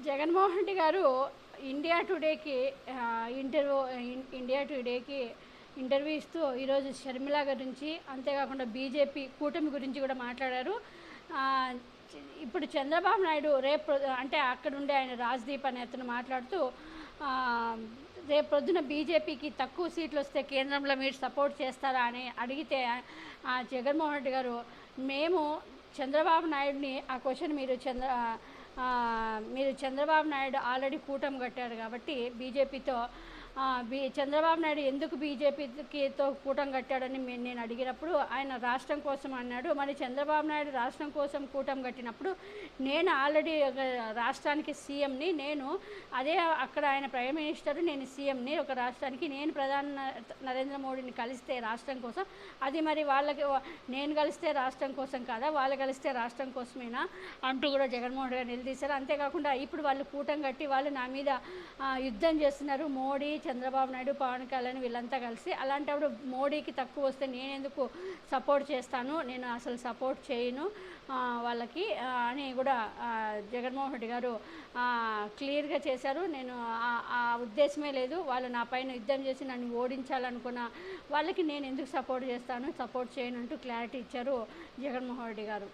జగన్మోహన్ రెడ్డి గారు India టుడేకి interview India టుడేకి interview ఇస్తూ ఈరోజు షర్మిల గురించి అంతేకాకుండా బీజేపీ కూటమి గురించి కూడా మాట్లాడారు. ఆ, ఇప్పుడు చంద్రబాబు నాయుడు రేపు అంటే అక్కడ ఉండే ఆయన రాజ్దీప్ అనే అతను మాట్లాడుతూ ఆ, రేపు పొద్దున బీజేపీకి తక్కువ సీట్లు వస్తే కేంద్రంలో మీరు సపోర్ట్ చేస్తారా అని అడిగితే జగన్మోహన్ రెడ్డి గారు మేము చంద్రబాబు నాయుడిని ఆ క్వశ్చన్ మీరు చంద్రబాబు నాయుడు ఆల్రెడీ కూటమి కట్టారు కాబట్టి బీజేపీతో చంద్రబాబు నాయుడు ఎందుకు బీజేపీతో కూటమి కట్టాడని నేను అడిగినప్పుడు ఆయన రాష్ట్రం కోసం అన్నాడు. మరి చంద్రబాబు నాయుడు రాష్ట్రం కోసం కూటమి కట్టినప్పుడు నేను ఆల్రెడీ రాష్ట్రానికి సీఎంని, నేను అదే అక్కడ ఆయన ప్రైమ్ మినిస్టర్, నేను సీఎంని ఒక రాష్ట్రానికి, నేను ప్రధాని నరేంద్ర మోడీని కలిస్తే రాష్ట్రం కోసం, అది మరి వాళ్ళకి నేను కలిస్తే రాష్ట్రం కోసం కాదా, వాళ్ళు కలిస్తే రాష్ట్రం కోసమేనా అంటూ కూడా జగన్మోహన్ రెడ్డి నిలదీశారు. అంతేకాకుండా ఇప్పుడు వాళ్ళు కూటమి కట్టి వాళ్ళు నా మీద యుద్ధం చేస్తున్నారు, మోడీ, చంద్రబాబు నాయుడు, పవన్ కళ్యాణ్ వీళ్ళంతా కలిసి. అలాంటప్పుడు మోడీకి తక్కువ వస్తే నేను ఎందుకు సపోర్ట్ చేస్తాను, నేను అసలు సపోర్ట్ చేయను వాళ్ళకి అని కూడా జగన్మోహన్ రెడ్డి గారు క్లియర్గా చేశారు. నేను ఆ ఉద్దేశమే లేదు, వాళ్ళు నా పైన యుద్ధం చేసి నన్ను ఓడించాలనుకున్న వాళ్ళకి నేను ఎందుకు సపోర్ట్ చేస్తాను, సపోర్ట్ చేయను అంటూ క్లారిటీ ఇచ్చారు జగన్మోహన్ రెడ్డి గారు.